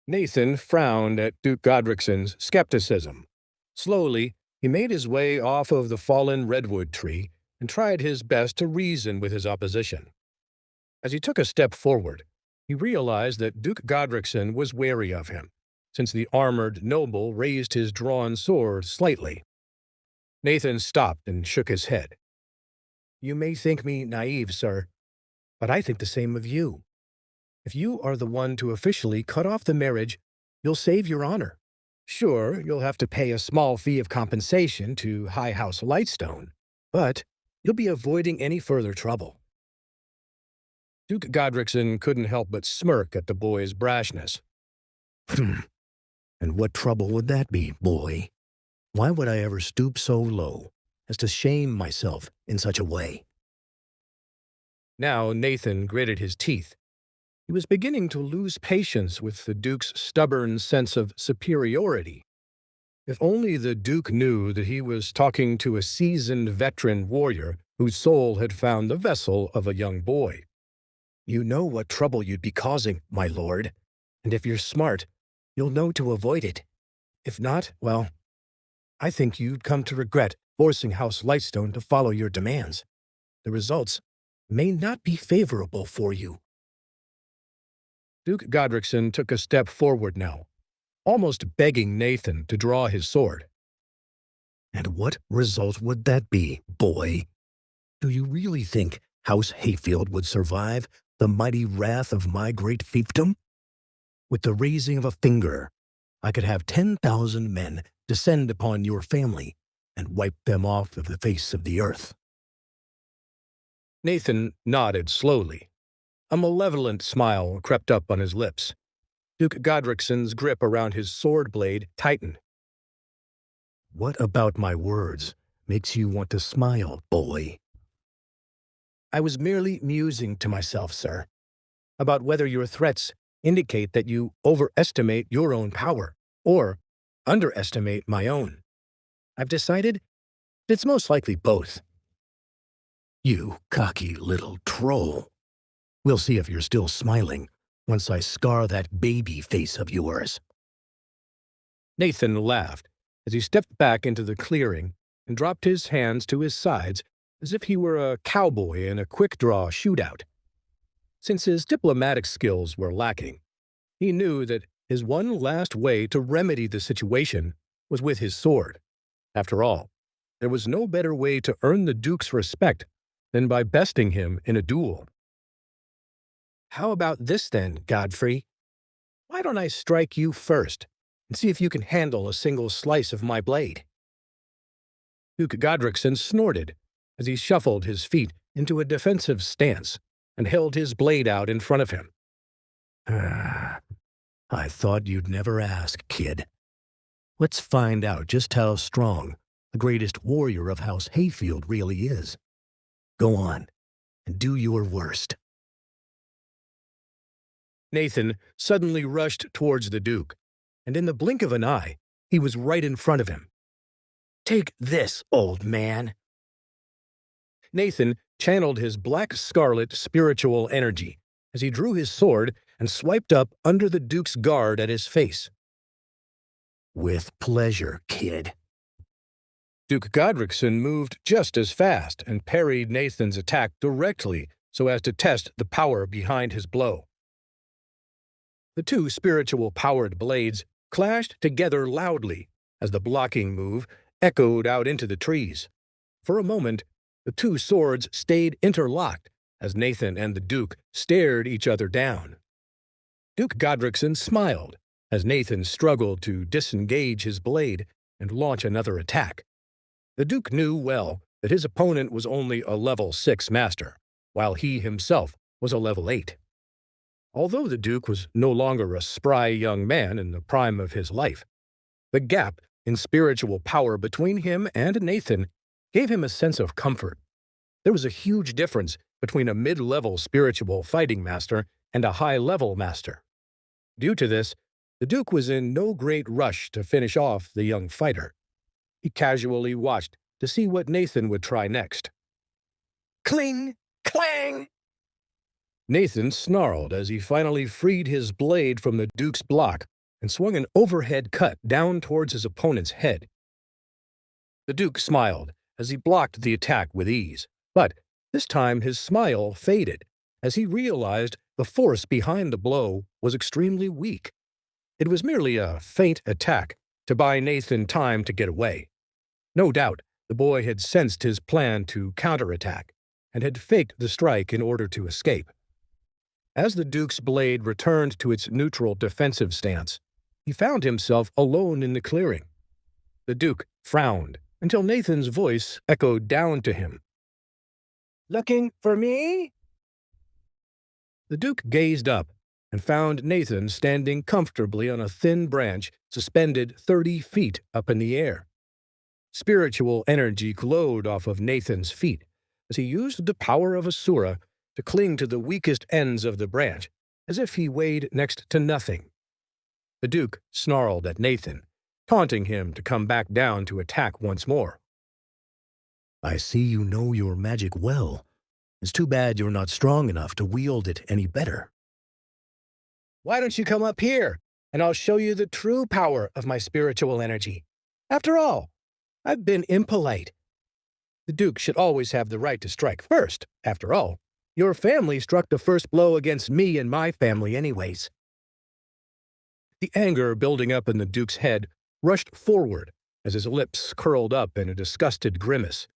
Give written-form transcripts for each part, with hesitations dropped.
Nathan frowned at Duke Godricson's skepticism. Slowly, he made his way off of the fallen redwood tree and tried his best to reason with his opposition. As he took a step forward, he realized that Duke Godricson was wary of him, since the armored noble raised his drawn sword slightly. Nathan stopped and shook his head. "You may think me naive, sir, but I think the same of you. If you are the one to officially cut off the marriage, you'll save your honor. Sure, you'll have to pay a small fee of compensation to High House Lightstone, but you'll be avoiding any further trouble." Duke Godricson couldn't help but smirk at the boy's brashness. And what trouble would that be, boy? Why would I ever stoop so low as to shame myself in such a way? Now Nathan gritted his teeth. He was beginning to lose patience with the Duke's stubborn sense of superiority. If only the Duke knew that he was talking to a seasoned veteran warrior whose soul had found the vessel of a young boy. "You know what trouble you'd be causing, my lord, and if you're smart, you'll know to avoid it. If not, well, I think you'd come to regret forcing House Lightstone to follow your demands. The results may not be favorable for you." Duke Godricson took a step forward now, almost begging Nathan to draw his sword. "And what result would that be, boy? Do you really think House Hayfield would survive the mighty wrath of my great fiefdom? With the raising of a finger, I could have 10,000 men descend upon your family and wipe them off of the face of the earth." Nathan nodded slowly. A malevolent smile crept up on his lips. Duke Godricson's grip around his sword blade tightened. "What about my words makes you want to smile, boy?" "I was merely musing to myself, sir, about whether your threats indicate that you overestimate your own power or underestimate my own. I've decided it's most likely both." "You cocky little troll. We'll see if you're still smiling once I scar that baby face of yours." Nathan laughed as he stepped back into the clearing and dropped his hands to his sides as if he were a cowboy in a quick-draw shootout. Since his diplomatic skills were lacking, he knew that his one last way to remedy the situation was with his sword. After all, there was no better way to earn the Duke's respect than by besting him in a duel. "How about this then, Godfrey? Why don't I strike you first and see if you can handle a single slice of my blade?" Duke Godricson snorted as he shuffled his feet into a defensive stance and held his blade out in front of him. I thought you'd never ask, kid. Let's find out just how strong the greatest warrior of House Hayfield really is. Go on, and do your worst." Nathan suddenly rushed towards the Duke, and in the blink of an eye, he was right in front of him. "Take this, old man." Nathan channeled his black scarlet spiritual energy as he drew his sword and swiped up under the Duke's guard at his face. "With pleasure, kid." Duke Godricson moved just as fast and parried Nathan's attack directly so as to test the power behind his blow. The two spiritual-powered blades clashed together loudly as the blocking move echoed out into the trees. For a moment, the two swords stayed interlocked as Nathan and the Duke stared each other down. Duke Godricson smiled as Nathan struggled to disengage his blade and launch another attack. The Duke knew well that his opponent was only a level 6 master, while he himself was a level 8. Although the Duke was no longer a spry young man in the prime of his life, the gap in spiritual power between him and Nathan gave him a sense of comfort. There was a huge difference between a mid-level spiritual fighting master and a high-level master. Due to this, the Duke was in no great rush to finish off the young fighter. He casually watched to see what Nathan would try next. Cling! Clang! Nathan snarled as he finally freed his blade from the Duke's block and swung an overhead cut down towards his opponent's head. The Duke smiled as he blocked the attack with ease, but this time his smile faded as he realized the force behind the blow was extremely weak. It was merely a feint attack to buy Nathan time to get away. No doubt, the boy had sensed his plan to counterattack and had faked the strike in order to escape. As the Duke's blade returned to its neutral defensive stance, he found himself alone in the clearing. The Duke frowned until Nathan's voice echoed down to him. "Looking for me?" The Duke gazed up and found Nathan standing comfortably on a thin branch suspended 30 feet up in the air. Spiritual energy glowed off of Nathan's feet as he used the power of Asura to cling to the weakest ends of the branch, as if he weighed next to nothing. The Duke snarled at Nathan, taunting him to come back down to attack once more. "I see you know your magic well. It's too bad you're not strong enough to wield it any better." "Why don't you come up here, and I'll show you the true power of my spiritual energy? After all, I've been impolite. The Duke should always have the right to strike first. After all, your family struck the first blow against me and my family anyways." The anger building up in the Duke's head rushed forward as his lips curled up in a disgusted grimace.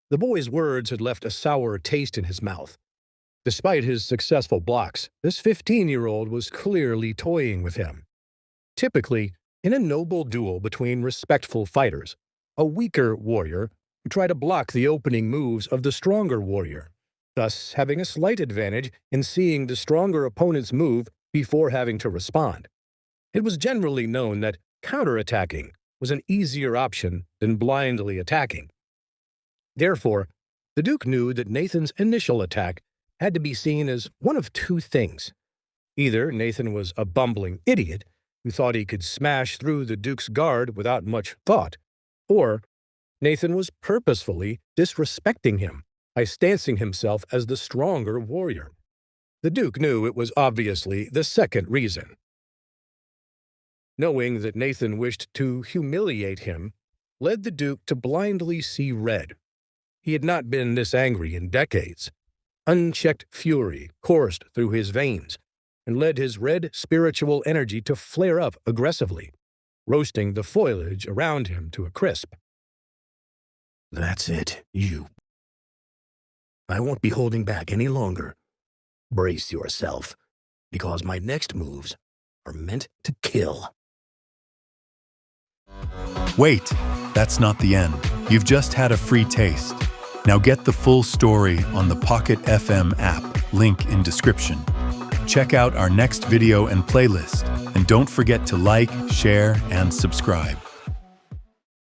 The boy's words had left a sour taste in his mouth. Despite his successful blocks, this 15-year-old was clearly toying with him. Typically, in a noble duel between respectful fighters, a weaker warrior would try to block the opening moves of the stronger warrior, thus having a slight advantage in seeing the stronger opponent's move before having to respond. It was generally known that counterattacking was an easier option than blindly attacking. Therefore, the Duke knew that Nathan's initial attack had to be seen as one of two things. Either Nathan was a bumbling idiot who thought he could smash through the Duke's guard without much thought, or Nathan was purposefully disrespecting him by stancing himself as the stronger warrior. The Duke knew it was obviously the second reason. Knowing that Nathan wished to humiliate him led the Duke to blindly see red. He had not been this angry in decades. Unchecked fury coursed through his veins and led his red spiritual energy to flare up aggressively, roasting the foliage around him to a crisp. "That's it, you. I won't be holding back any longer. Brace yourself, because my next moves are meant to kill." Wait, that's not the end. You've just had a free taste. Now get the full story on the Pocket FM app, link in description. Check out our next video and playlist, and don't forget to like, share, and subscribe.